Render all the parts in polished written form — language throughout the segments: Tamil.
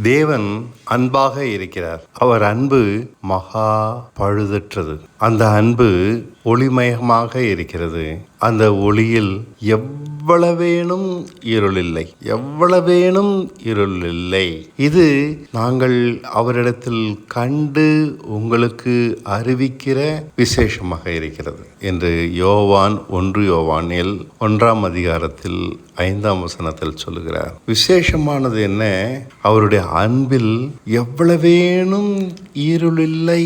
தேவன் அன்பாக இருக்கிறார். அவர் அன்பு மகா பழுதற்றது. அந்த அன்பு ஒளிமயமாக இருக்கிறது. அந்த ஒளியில் எவ்வளவேனும் இருளில்லை, எவ்வளவேனும் இருளில்லை. இது நாங்கள் அவரிடத்தில் கண்டு உங்களுக்கு அறிவிக்கிற விசேஷமாக இருக்கிறது என்று யோவான் 1 1 அதிகாரத்தில் 5 சொல்லுகிறார். விசேஷமானது என்ன? அவருடைய அன்பில் எவ்வளவேனும் இருளில்லை.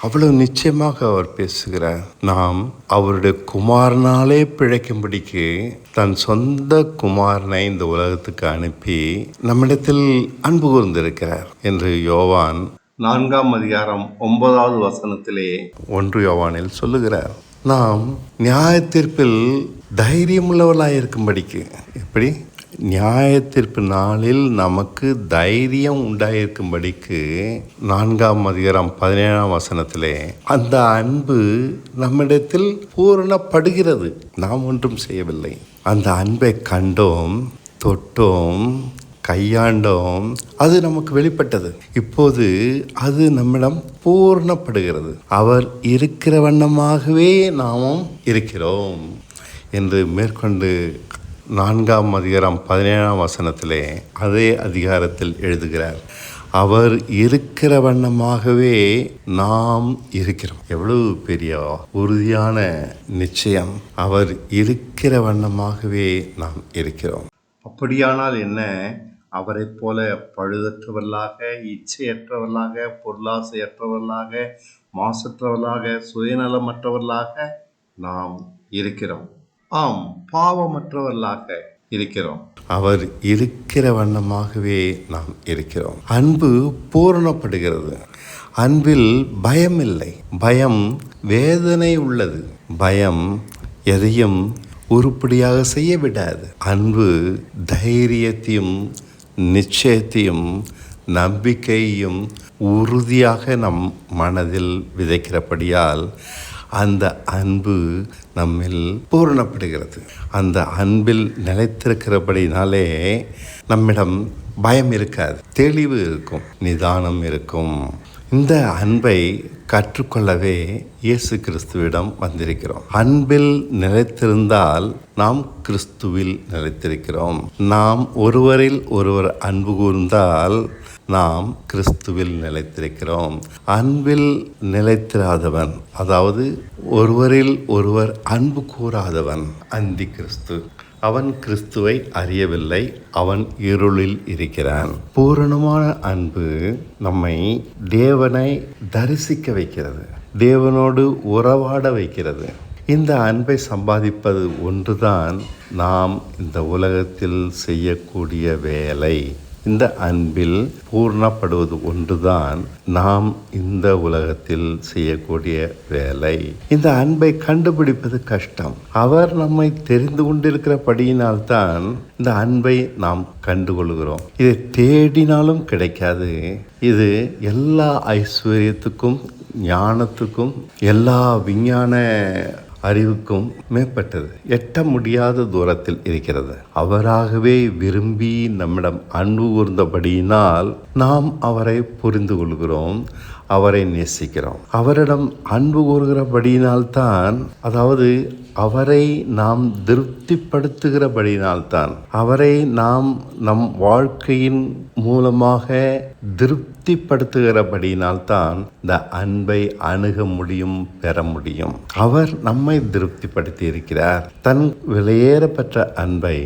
அவ்வளவு நிச்சயமாக அவர் பேசுகிறார். நாம் அவருடைய குமாரனாலே பிழைக்கும்படிக்கு தன் சொந்த குமாரனை இந்த உலகத்துக்கு அனுப்பி நம்மிடத்தில் அன்பு கூர்ந்திருக்கிறார் என்று யோவான் 4 அதிகாரம் 9 1 யோவானில் சொல்லுகிறார். நாம் நியாயத்தீர்ப்பில் தைரியமுள்ளவர்களாக இருக்கும்படிக்கு, எப்படி நியாயத்தீர்ப்பு நாளில் நமக்கு தைரியம் உண்டாயிருக்கும்படிக்கு 4 அதிகாரம் 17 அந்த அன்பு நம்மிடத்தில் பூரணப்படுகிறது. நாம் ஒன்றும் செய்யவில்லை. அந்த அன்பை கண்டோம், தொட்டோம், கையாண்டோம். அது நமக்கு வெளிப்பட்டது. இப்போது அது நம்மிடம் பூர்ணப்படுகிறது. அவர் இருக்கிற வண்ணமாகவே நாமும் இருக்கிறோம் என்று மேற்கொண்டு 4 அதிகாரம் 17 அதே அதிகாரத்தில் எழுதுகிறார். அவர் இருக்கிற வண்ணமாகவே நாம் இருக்கிறோம். எவ்வளவு பெரிய உறுதியான நிச்சயம்! அவர் இருக்கிற வண்ணமாகவே நாம் இருக்கிறோம். அப்படியானால் என்ன? அவரை போல பழுதற்றவர்களாக, இச்சையற்றவர்களாக, பொருளாசையற்றவர்களாக, மாசற்றவர்களாக, சுயநலமற்றவர்களாக நாம் இருக்கிறோம். ஆம், பாவமற்றவர்களாக இருக்கிறோம். அவர் இருக்கிற வண்ணமாகவே நாம் இருக்கிறோம். அன்பு பூரணப்படுகிறது. அன்பில் பயம் இல்லை. பயம் வேதனை உள்ளது. பயம் எதையும் உருப்படியாக செய்ய விடாது. அன்பு தைரியத்தையும் நிச்சயத்தையும் நம்பிக்கையும் உறுதியாக நம் மனதில் விதைக்கிறபடியால் அந்த அன்பு நம்மில் பூரணப்படுகிறது. அந்த அன்பில் நிலைத்திருக்கிறபடினாலே நம்மிடம் பயம் இருக்காது, தெளிவு இருக்கும், நிதானம் இருக்கும். இந்த அன்பை கற்றுக்கொள்ளவே இயேசு கிறிஸ்துவிடம் வந்திருக்கிறோம். அன்பில் நிலைத்திருந்தால் நாம் கிறிஸ்துவில் நிலைத்திருக்கிறோம். நாம் ஒருவரில் ஒருவர் அன்பு கூர்ந்தால் நாம் கிறிஸ்துவில் நிலைத்திருக்கிறோம். அன்பில் நிலைத்திராதவன், அதாவது ஒருவரில் ஒருவர் அன்பு கூறாதவன் அந்தி கிறிஸ்து. அவன் கிறிஸ்துவை அறியவில்லை. அவன் இருளில் இருக்கிறான். பூரணமான அன்பு நம்மை தேவனை தரிசிக்க வைக்கிறது, தேவனோடு உறவாட வைக்கிறது. இந்த அன்பை சம்பாதிப்பது ஒன்றுதான் நாம் இந்த உலகத்தில் செய்யக்கூடிய வேலை. இந்த அன்பில் பூர்ணப்படுவது ஒன்றுதான் நாம் இந்த உலகத்தில் செய்யக்கூடிய வேலை. இந்த அன்பை கண்டுபிடிப்பது கஷ்டம். அவர் நம்மை தெரிந்து கொண்டிருக்கிறபடியினால்தான் இந்த அன்பை நாம் கண்டுகொள்கிறோம். இதை தேடினாலும் கிடைக்காது. இது எல்லா ஐஸ்வர்யத்துக்கும், ஞானத்துக்கும், எல்லா விஞ்ஞான அறிவுக்கும் மேற்பட்டது. எட்ட முடியாத தூரத்தில் இருக்கிறது. அவராகவே விரும்பி நம்மிடம் அன்பு கூர்ந்தபடியினால் நாம் அவரை புரிந்து கொள்கிறோம், அவரை நேசிக்கிறோம். அவரிடம் அன்பு கூறுகிறபடியினால்தான், அதாவது அவரை நாம் திருப்திப்படுத்துகிறபடியினால்தான், அவரை நாம் நம் வாழ்க்கையின் மூலமாக திருப்திப்படுத்துகிறபடியினால்தான் இந்த அன்பை அணுக முடியும், பெற முடியும். அவர் நம்மை திருப்திப்படுத்தி இருக்கிறார். தன் விலையேறப்பெற்ற அன்பை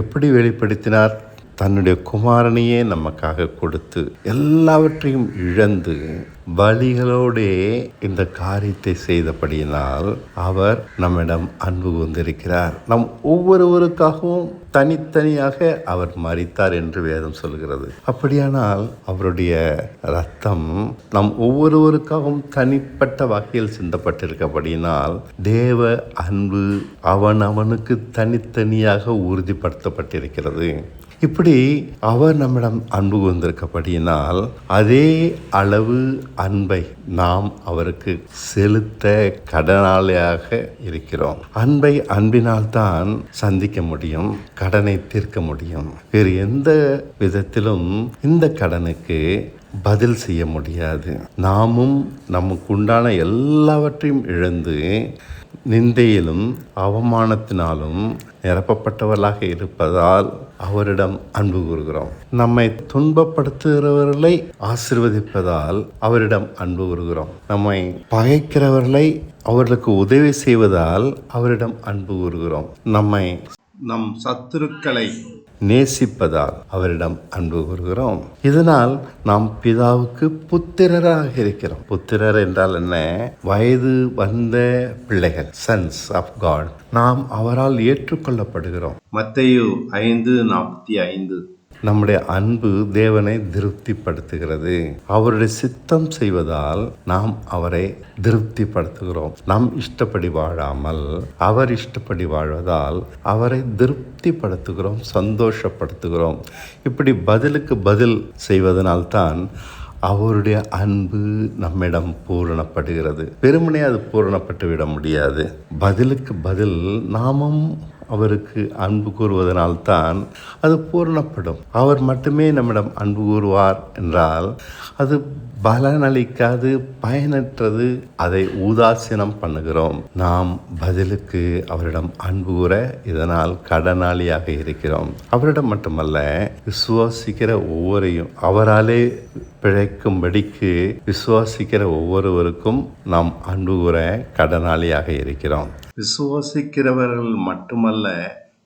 எப்படி வெளிப்படுத்தினார்? தன்னுடைய குமாரனையே நமக்காக கொடுத்து, எல்லாவற்றையும் இழந்து பலிகளோடே இந்த காரியத்தை செய்தபடியினால் அவர் நம்மிடம் அன்பு கொண்டிருக்கிறார். நம் ஒவ்வொருவருக்காகவும் தனித்தனியாக அவர் மரித்தார் என்று வேதம் சொல்கிறது. அப்படியானால் அவருடைய இரத்தம் நம் ஒவ்வொருவருக்காகவும் தனிப்பட்ட வகையில் சிந்தப்பட்டிருக்கபடியினால் தேவ அன்பு அவனுக்கு தனித்தனியாக உறுதிப்படுத்தப்பட்டிருக்கிறது. இப்படி அவர் நம்மிடம் அன்பு கூர்ந்திருக்கப்படியினால் அதே அளவு அன்பை நாம் அவருக்கு செலுத்த கடனாளியாக இருக்கிறோம். அன்பினால் தான் சந்திக்க முடியும், கடனை தீர்க்க முடியும். வேறு எந்த விதத்திலும் இந்த கடனுக்கு பதில் செய்ய முடியாது. நாமும் நமக்கு உண்டான எல்லாவற்றையும் இழந்து நிந்தையிலும் அவமானத்தினாலும் நிரப்பப்பட்டவர்களாக இருப்பதால் அவரிடம் அன்பு கூறுகிறோம். நம்மை துன்பப்படுத்துகிறவர்களை ஆசீர்வதிப்பதால் அவரிடம் அன்பு கூறுகிறோம். நம்மை பகைக்கிறவர்களை அவர்களுக்கு உதவி செய்வதால் அவரிடம் அன்பு கூறுகிறோம். நம் சத்துருக்களை நேசிப்பதால் அவரிடம் அன்பு கூறுகிறோம். இதனால் நாம் பிதாவுக்கு புத்திரராக இருக்கிறோம். புத்திரர் என்றால் என்ன? வயது வந்த பிள்ளைகள், சன்ஸ் ஆஃப் காட். நாம் அவரால் ஏற்றுக்கொள்ளப்படுகிறோம். மத்தேயு 5:45. நம்முடைய அன்பு தேவனை திருப்திப்படுத்துகிறது. அவருடைய சித்தம் செய்வதால் நாம் அவரை திருப்திப்படுத்துகிறோம். நம் இஷ்டப்படி வாழாமல் அவர் இஷ்டப்படி வாழ்வதால் அவரை திருப்திப்படுத்துகிறோம், சந்தோஷப்படுத்துகிறோம். இப்படி பதிலுக்கு பதில் செய்வதனால்தான் அவருடைய அன்பு நம்மிடம் பூரணப்படுகிறது. வெறுமனே அது பூரணப்பட்டு விட முடியாது. பதிலுக்கு பதில் நாமும் அவருக்கு அன்பு கூறுவதனால்தான் அது பூரணப்படும். அவர் மட்டுமே நம்மிடம் அன்பு கூறுவார் என்றால் அது பலனளிக்காது, பயனற்றது. அதை உதாசீனம் பண்ணுகிறோம். நாம் பதிலுக்கு அவரிடம் அன்பு கூற இதனால் கடனாளியாக இருக்கிறோம். அவரிடம் மட்டுமல்ல, விசுவாசிக்கிற ஒவ்வொரையும் அவராலே பிழைக்கும்படிக்கு விசுவாசிக்கிற ஒவ்வொருவருக்கும் நாம் அன்பு கூற கடனாளியாக இருக்கிறோம். விசுவாசிக்கிறவர்கள் மட்டுமல்ல,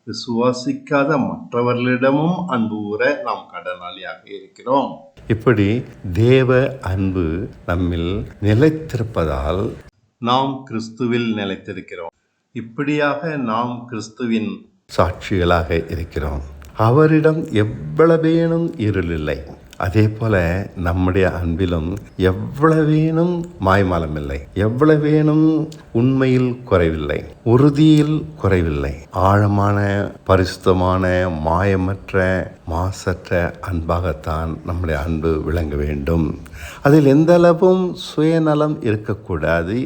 விசுவாசிக்காத மற்றவர்களிடமும் அன்பு கூற நாம் கடனாளியாக இருக்கிறோம். இப்படி தேவ அன்பு நம்மில் நிலைத்திருப்பதால் நாம் கிறிஸ்துவில் நிலைத்திருக்கிறோம். இப்படியாக நாம் கிறிஸ்துவின் சாட்சிகளாக இருக்கிறோம். அவரிடம் எவ்வளவேனும் இருள் இல்லை. அதே போல நம்முடைய அன்பிலும் எவ்வளவேனும் மாய்மாலம் இல்லை, எவ்வளவேனும் உண்மையில் குறைவில்லை, உறுதியில் குறைவில்லை. ஆழமான, பரிசுத்தமான, மாயமற்ற, மாசற்ற அன்பாகத்தான் நம்முடைய அன்பு விளங்க வேண்டும். அதில் எந்த அளவும் சுயநலம் இருக்கக்கூடாது,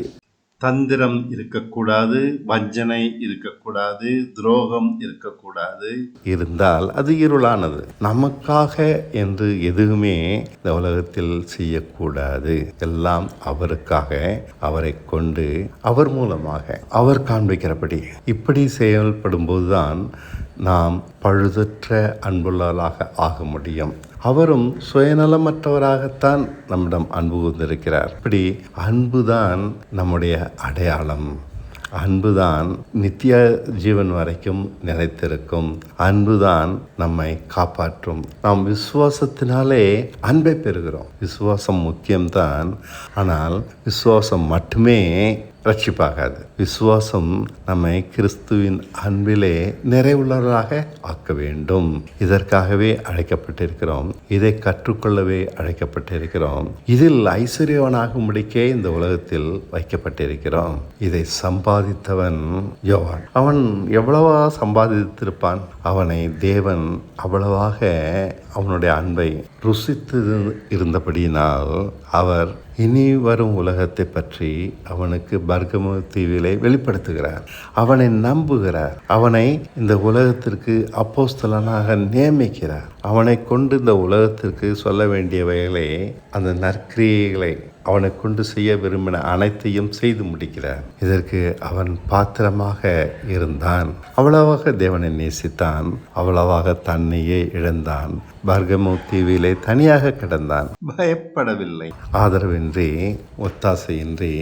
தந்திரம் இருக்கக்கூடாது, வஞ்சனை இருக்கக்கூடாது, துரோகம் இருக்கக்கூடாது. இருந்தால் அது இருளானது. நமக்காக என்று எதுவுமே இந்த உலகத்தில் செய்யக்கூடாது. எல்லாம் அவருக்காக, அவரை கொண்டு, அவர் மூலமாக, அவர் காண்பிக்கிறபடி. இப்படி செயல்படும் போதுதான் நாம் பழுதற்ற அன்புள்ளவர்களாக ஆக முடியும். அவரும் சுயநலமற்றவராகத்தான் நம்மிடம் அன்பு கூர்ந்திருக்கிறார். இப்படி அன்புதான் நம்முடைய அடையாளம். அன்புதான் நித்திய ஜீவன் வரைக்கும் நிலைத்திருக்கும். அன்புதான் நம்மை காப்பாற்றும். நாம் விசுவாசத்தினாலே அன்பை பெறுகிறோம். விசுவாசம் முக்கியம்தான். ஆனால் விசுவாசம் மட்டுமே ரட்சிப்பாகாது. விசுவாசம் நம்மை கிறிஸ்துவின் அன்பிலே நிறைவுள்ளவர்களாக ஆக்க வேண்டும். இதற்காகவே அழைக்கப்பட்டிருக்கிறோம். இதை கற்றுக்கொள்ளவே அழைக்கப்பட்டிருக்கிறோம். இதில் ஐஸ்வர்யவனாகும்படிக்கே இந்த உலகத்தில் வைக்கப்பட்டிருக்கிறோம். இதை சம்பாதித்தவன் யோவான். அவன் எவ்வளவா சம்பாதித்திருப்பான். அவனை தேவன் அவ்வளவாக அவனுடைய அன்பை ருசித்து இருந்தபடியினால் அவர் இனி வரும் உலகத்தை பற்றி அவனுக்கு பர்கமு தீவிலே வெளிப்படுத்துகிறார். அவனை நம்புகிறார். அவனை இந்த உலகத்திற்கு அப்போஸ்தலனாக நியமிக்கிறார். அவனை கொண்டு இந்த உலகத்திற்கு சொல்ல வேண்டியவைகளை, அந்த நற்கிரியைகளை அவனை கொண்டு செய்ய விரும்பின அனைத்தையும் செய்து முடிக்கிறார். இதற்கு அவன் பாத்திரமாக இருந்தான். அவ்வளவாக தேவனை நேசித்தான். அவ்வளவாக தன்னையே இழந்தான். பர்கமு தீவிலே தனியாக கிடந்தான். பயப்படவில்லை. ஆதரவின்றி, ஒத்தாசையின்றி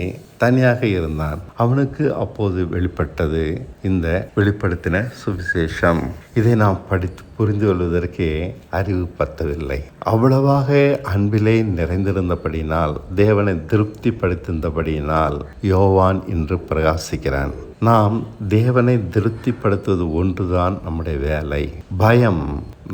தனியாக இருந்தான். அவனுக்கு அப்போது வெளிப்பட்டது இந்த வெளிப்படுத்தின சுவிசேஷம். இதை நாம் படித்து புரிந்து கொள்வதற்கே அறிவு பத்தவில்லை. அவ்வளவாக அன்பிலே நிறைந்திருந்தபடியினால், தேவனை திருப்திப்படுத்தியிருந்தபடியினால் யோவான் இன்று பிரகாசிக்கிறான். நாம் தேவனை திருப்திப்படுத்துவது ஒன்றுதான் நம்முடைய வேலை. பயம்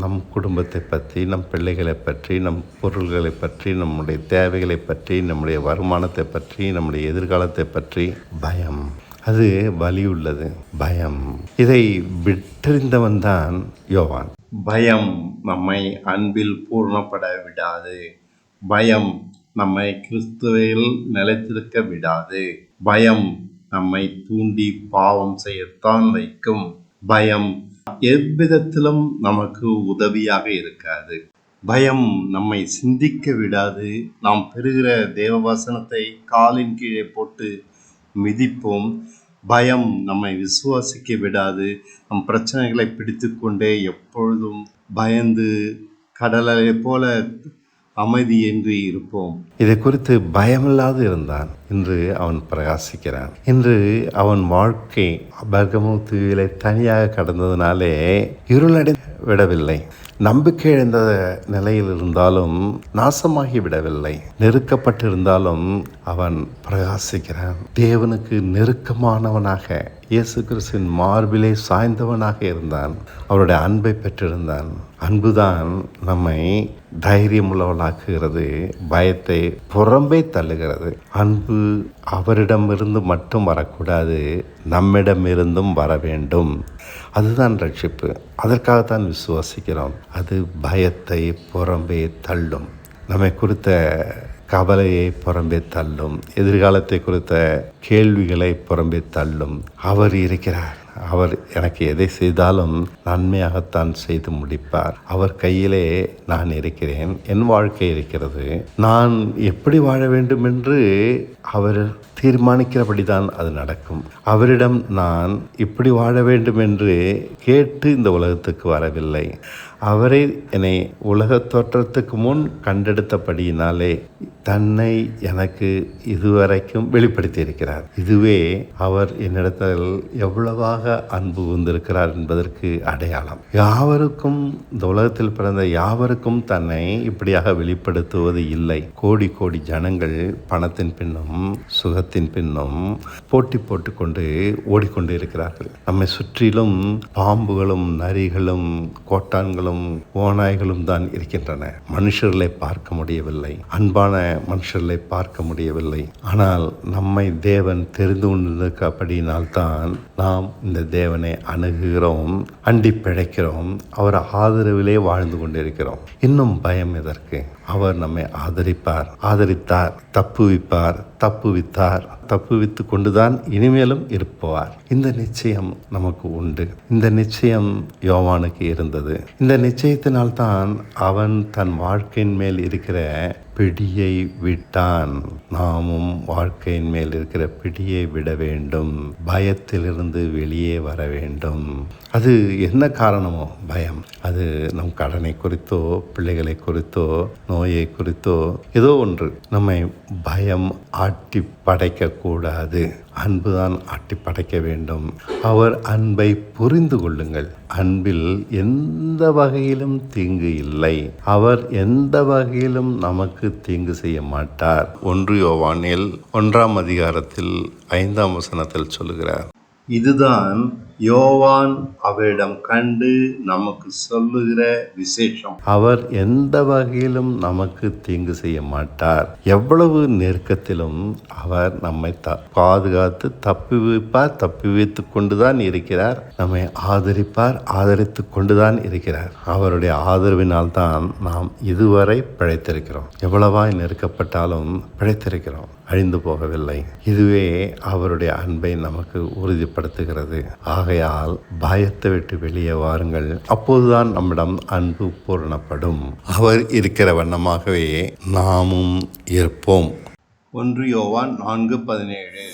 நம் குடும்பத்தை பற்றி, நம் பிள்ளைகளை பற்றி, நம் பொருள்களை பற்றி, நம்முடைய தேவைகளை பற்றி, நம்முடைய வருமானத்தை பற்றி, நம்முடைய எதிர்காலத்தை பற்றி பயம். அது வலியுள்ளது பயம். இதை விட்டறிந்தவன் தான் யோவான். பயம் நம்மை அன்பில் பூர்ணப்பட விடாது. பயம் நம்மை கிறிஸ்துவில் நிலைத்திருக்க விடாது. பயம் நம்மை தூண்டி பாவம் செய்யத்தான் வைக்கும். பயம் எவ்விதத்திலும் நமக்கு உதவியாக இருக்காது. பயம் நம்மை சிந்திக்க விடாது. நாம் பெறுகிற தேவவசனத்தை காலின் கீழே போட்டு மிதிப்போம். பயம் நம்மை விசுவாசிக்க விடாது. நம் பிரச்சனைகளை பிடித்து கொண்டே எப்பொழுதும் பயந்து கடலை போல அமைதியின்றி இருப்போம். இதை குறித்து பயமில்லாது இருந்தான். இன்று அவன் பிரகாசிக்கிறான். இன்று அவன் வாழ்க்கை பெர்கமு தீவிலே தனியாக கடந்ததினாலே இருளடை விடவில்லை. நம்பிக்கை இழந்த நிலையில் இருந்தாலும் நாசமாகி விடவில்லை. நெருக்கப்பட்டிருந்தாலும் அவன் பிரகாசிக்கிறான். தேவனுக்கு நெருக்கமானவனாக இயேசு கிறிஸ்துவின் மார்பிலே சாய்ந்தவனாக இருந்தான். அவருடைய அன்பை பெற்றிருந்தான். அன்புதான் நம்மை தைரியமுள்ளவனாக்குகிறது, பயத்தை புறம்பே தள்ளுகிறது. அன்பு அவரிடமிருந்து மட்டும் வரக்கூடாது, நம்மிடமிருந்தும் வர வேண்டும். அதுதான் ரட்சிப்பு. அதற்காகத்தான் விசுவாசிக்கிறோம். அது பயத்தை புறம்பே தள்ளும். நம்மை குறித்த கவலையை புறம்பே தள்ளும். எதிர்காலத்தை குறித்த கேள்விகளை புறம்பே தள்ளும். அவர் இருக்கிறார். அவர் எனக்கு எதை செய்தாலும் நன்மையாகத்தான் செய்து முடிப்பார். அவர் கையிலே நான் இருக்கிறேன். என் வாழ்க்கை இருக்கிறது. நான் எப்படி வாழ வேண்டும் என்று அவர் தீர்மானிக்கிறபடிதான் அது நடக்கும். அவரிடம் நான் இப்படி வாழ வேண்டும் என்று கேட்டு இந்த உலகத்துக்கு வரவில்லை. அவரை என்னை உலகத் தோற்றத்துக்கு முன் கண்டெடுத்தபடியினாலே தன்னை எனக்கு இதுவரைக்கும் வெளிப்படுத்தி இருக்கிறார். இதுவே அவர் என்னிடத்தில் எவ்வளவாக அன்பு வந்திருக்கிறார் என்பதற்கு அடையாளம். யாவருக்கும், இந்த உலகத்தில் பிறந்த யாவருக்கும் தன்னை இப்படியாக வெளிப்படுத்துவது இல்லை. கோடி கோடி ஜனங்கள் பணத்தின் பின்னும் சுகத்தின் பின்னும் போட்டி போட்டுக்கொண்டு ஓடிக்கொண்டு இருக்கிறார்கள். நம்மை சுற்றிலும் பாம்புகளும் நரிகளும் கோட்டான்களும் ஓநாய்களும் தான் இருக்கின்றன. மனுஷர்களை பார்க்க முடியவில்லை. அன்பான மனுஷர்களை பார்க்க முடியவில்லை. ஆனால் நம்மை தேவன் தெரிந்து கொண்டிருக்கப்படினால்தான் நாம் இந்த தேவனை அணுகுகிறோம், அண்டி பிழைக்கிறோம், அவர் ஆதரவிலே வாழ்ந்து கொண்டிருக்கிறோம். இன்னும் பயம் எதற்கு? அவர் நம்மை ஆதரிப்பார், ஆதரித்தார், தப்புவிப்பார், தப்புவித்தார், தப்புவித்து கொண்டுதான் இனிமேலும் இருப்பார். இந்த நிச்சயம் நமக்கு உண்டு. இந்த நிச்சயம் யோவானுக்கு இருந்தது. இந்த நிச்சயத்தினால்தான் அவன் தன் வாழ்க்கையின் மேல் இருக்கிற பிடியை விட்டான். நாமும் வாழ்க்கையின் மேல் இருக்கிற பிடியை விட வேண்டும். பயத்திலிருந்து வெளியே வர வேண்டும். அது என்ன காரணமோ பயம், அது நம் கடனை குறித்தோ, பிள்ளைகளை குறித்தோ, நோயை குறித்தோ ஏதோ ஒன்று. நம்மை பயம் ஆட்டி படைக்க கூடாது. அன்புதான் ஆட்டி படைக்க வேண்டும். அவர் அன்பை புரிந்து கொள்ளுங்கள். அன்பில் எந்த வகையிலும் தீங்கு இல்லை. அவர் எந்த வகையிலும் நமக்கு தீங்கு செய்ய மாட்டார். 1 யோவானில் 1ஆம் அதிகாரத்தில் 5ஆம் வசனத்தில் சொல்லுகிறார். இதுதான் யோவான் அவரிடம் கண்டு நமக்கு சொல்லுகிற விசேஷம். அவர் எந்த வகையிலும் நமக்கு தீங்கு செய்ய மாட்டார். எவ்வளவு நெருக்கத்திலும் அவர் நம்மை பாதுகாத்து தப்புவிப்பார், தப்புவித்து கொண்டுதான் இருக்கிறார். நம்மை ஆதரிப்பார், ஆதரித்து கொண்டுதான் இருக்கிறார். அவருடைய ஆதரவினால் தான் நாம் இதுவரை பிழைத்திருக்கிறோம். எவ்வளவாய் நெருக்கப்பட்டாலும் பிழைத்திருக்கிறோம், அழிந்து போகவில்லை. இதுவே அவருடைய அன்பை நமக்கு உறுதிப்படுத்துகிறது. ஆகையால் பயத்தை விட்டு வெளியே வாருங்கள். அப்போதுதான் நம்மிடம் அன்பு பூரணப்படும். அவர் இருக்கிற வண்ணமாகவே நாமும் இருப்போம். 1 யோவான் 4:17.